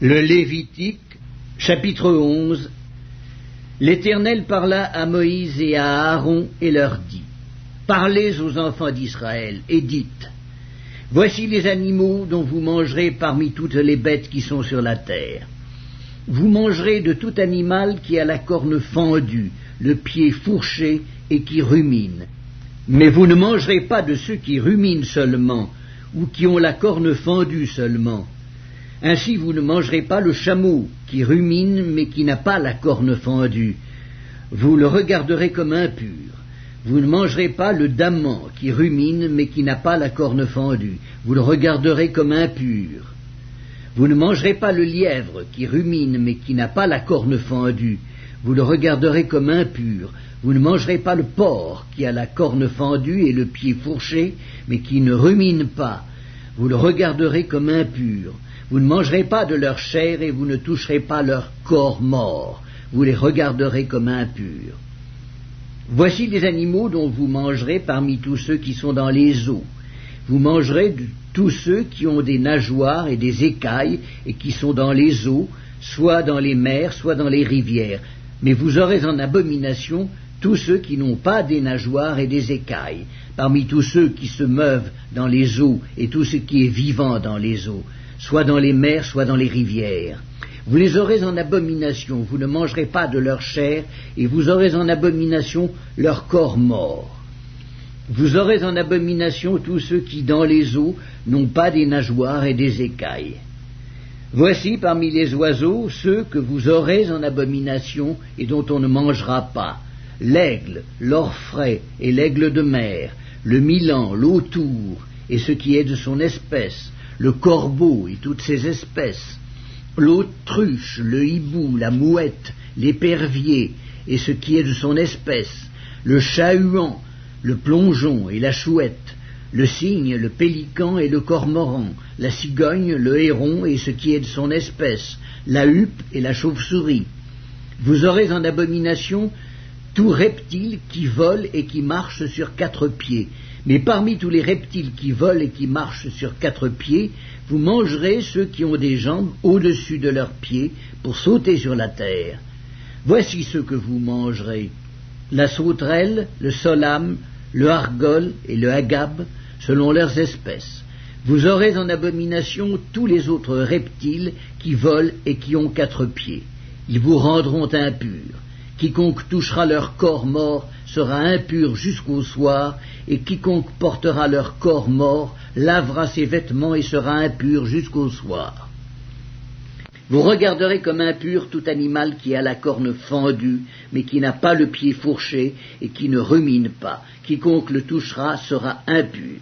Le Lévitique, chapitre 11. L'Éternel parla à Moïse et à Aaron et leur dit: Parlez aux enfants d'Israël et dites: Voici les animaux dont vous mangerez parmi toutes les bêtes qui sont sur la terre. Vous mangerez de tout animal qui a la corne fendue, le pied fourché et qui rumine. Mais vous ne mangerez pas de ceux qui ruminent seulement, ou qui ont la corne fendue seulement. Ainsi vous ne mangerez pas le chameau qui rumine mais qui n'a pas la corne fendue. Vous le regarderez comme impur. Vous ne mangerez pas le daman qui rumine mais qui n'a pas la corne fendue. Vous le regarderez comme impur. Vous ne mangerez pas le lièvre qui rumine mais qui n'a pas la corne fendue. Vous le regarderez comme impur. Vous ne mangerez pas le porc qui a la corne fendue et le pied fourché mais qui ne rumine pas. Vous le regarderez comme impur. Vous ne mangerez pas de leur chair et vous ne toucherez pas leur corps mort. Vous les regarderez comme impurs. Voici les animaux dont vous mangerez parmi tous ceux qui sont dans les eaux. Vous mangerez de tous ceux qui ont des nageoires et des écailles et qui sont dans les eaux, soit dans les mers, soit dans les rivières. Mais vous aurez en abomination tous ceux qui n'ont pas des nageoires et des écailles, parmi tous ceux qui se meuvent dans les eaux et tout ce qui est vivant dans les eaux, soit dans les mers, soit dans les rivières. Vous les aurez en abomination, vous ne mangerez pas de leur chair, et vous aurez en abomination leur corps mort. Vous aurez en abomination tous ceux qui, dans les eaux, n'ont pas des nageoires et des écailles. Voici parmi les oiseaux ceux que vous aurez en abomination et dont on ne mangera pas: l'aigle, l'orfraie et l'aigle de mer, le milan, l'autour et ce qui est de son espèce, le corbeau et toutes ses espèces, l'autruche, le hibou, la mouette, l'épervier et ce qui est de son espèce, le chat-huant, le plongeon et la chouette, le cygne, le pélican et le cormoran, la cigogne, le héron et ce qui est de son espèce, la huppe et la chauve-souris. Vous aurez en abomination tout reptile qui vole et qui marche sur 4 pieds. Mais parmi tous les reptiles qui volent et qui marchent sur 4 pieds, vous mangerez ceux qui ont des jambes au-dessus de leurs pieds pour sauter sur la terre. Voici ceux que vous mangerez: la sauterelle, le solame, le argol et le agab, selon leurs espèces. Vous aurez en abomination tous les autres reptiles qui volent et qui ont 4 pieds. Ils vous rendront impurs. Quiconque touchera leur corps mort sera impur jusqu'au soir, et quiconque portera leur corps mort lavera ses vêtements et sera impur jusqu'au soir. Vous regarderez comme impur tout animal qui a la corne fendue, mais qui n'a pas le pied fourché et qui ne rumine pas. Quiconque le touchera sera impur.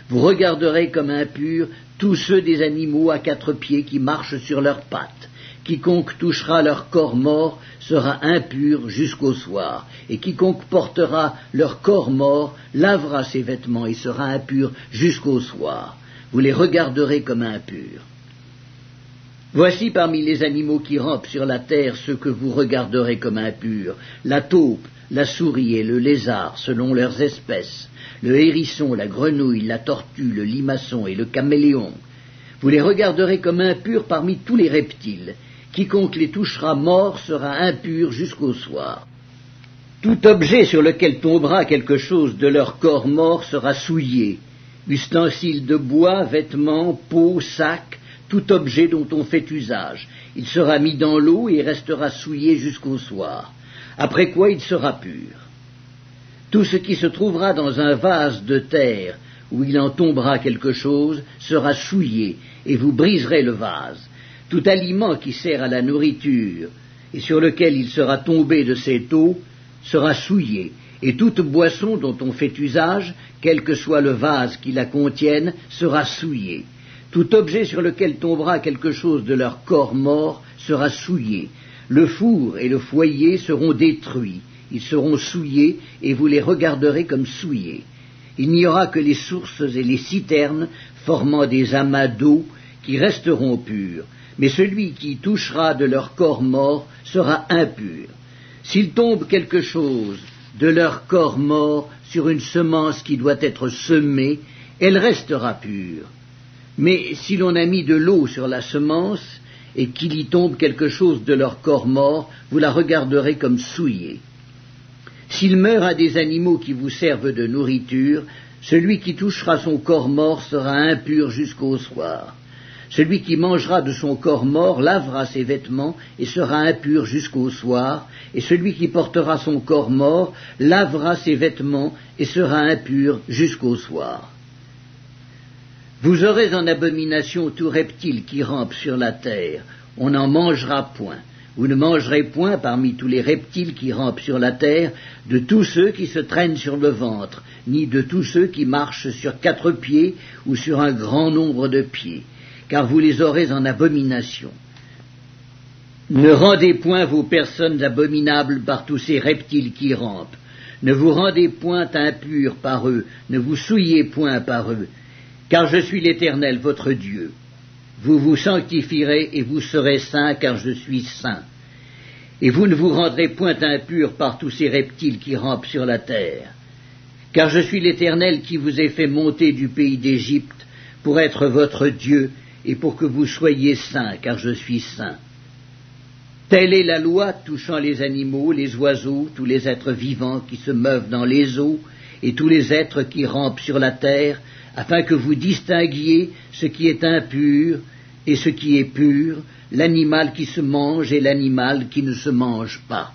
Vous regarderez comme impur tous ceux des animaux à 4 pieds qui marchent sur leurs pattes. Quiconque touchera leur corps mort sera impur jusqu'au soir, et quiconque portera leur corps mort lavera ses vêtements et sera impur jusqu'au soir. Vous les regarderez comme impurs. Voici parmi les animaux qui rampent sur la terre ceux que vous regarderez comme impurs: la taupe, la souris et le lézard selon leurs espèces, le hérisson, la grenouille, la tortue, le limaçon et le caméléon. Vous les regarderez comme impurs parmi tous les reptiles. Quiconque les touchera mort sera impur jusqu'au soir. Tout objet sur lequel tombera quelque chose de leur corps mort sera souillé: ustensiles de bois, vêtements, peaux, sacs, tout objet dont on fait usage. Il sera mis dans l'eau et restera souillé jusqu'au soir, après quoi il sera pur. Tout ce qui se trouvera dans un vase de terre où il en tombera quelque chose sera souillé, et vous briserez le vase. Tout aliment qui sert à la nourriture et sur lequel il sera tombé de cette eau sera souillé, et toute boisson dont on fait usage, quel que soit le vase qui la contienne, sera souillé. Tout objet sur lequel tombera quelque chose de leur corps mort sera souillé. Le four et le foyer seront détruits, ils seront souillés, et vous les regarderez comme souillés. Il n'y aura que les sources et les citernes formant des amas d'eau qui resteront purs. Mais celui qui touchera de leur corps mort sera impur. S'il tombe quelque chose de leur corps mort sur une semence qui doit être semée, elle restera pure. Mais si l'on a mis de l'eau sur la semence, et qu'il y tombe quelque chose de leur corps mort, vous la regarderez comme souillée. S'il meurt un des animaux qui vous servent de nourriture, celui qui touchera son corps mort sera impur jusqu'au soir. Celui qui mangera de son corps mort lavera ses vêtements et sera impur jusqu'au soir, et celui qui portera son corps mort lavera ses vêtements et sera impur jusqu'au soir. Vous aurez en abomination tout reptile qui rampe sur la terre, on n'en mangera point. Vous ne mangerez point parmi tous les reptiles qui rampent sur la terre de tous ceux qui se traînent sur le ventre, ni de tous ceux qui marchent sur 4 pieds ou sur un grand nombre de pieds, car vous les aurez en abomination. Ne rendez point vos personnes abominables par tous ces reptiles qui rampent. Ne vous rendez point impurs par eux, ne vous souillez point par eux, car je suis l'Éternel votre Dieu. Vous vous sanctifierez et vous serez saints, car je suis saint. Et vous ne vous rendrez point impurs par tous ces reptiles qui rampent sur la terre. Car je suis l'Éternel qui vous ai fait monter du pays d'Égypte pour être votre Dieu et pour que vous soyez saints, car je suis saint. Telle est la loi touchant les animaux, les oiseaux, tous les êtres vivants qui se meuvent dans les eaux et tous les êtres qui rampent sur la terre, afin que vous distinguiez ce qui est impur et ce qui est pur, l'animal qui se mange et l'animal qui ne se mange pas.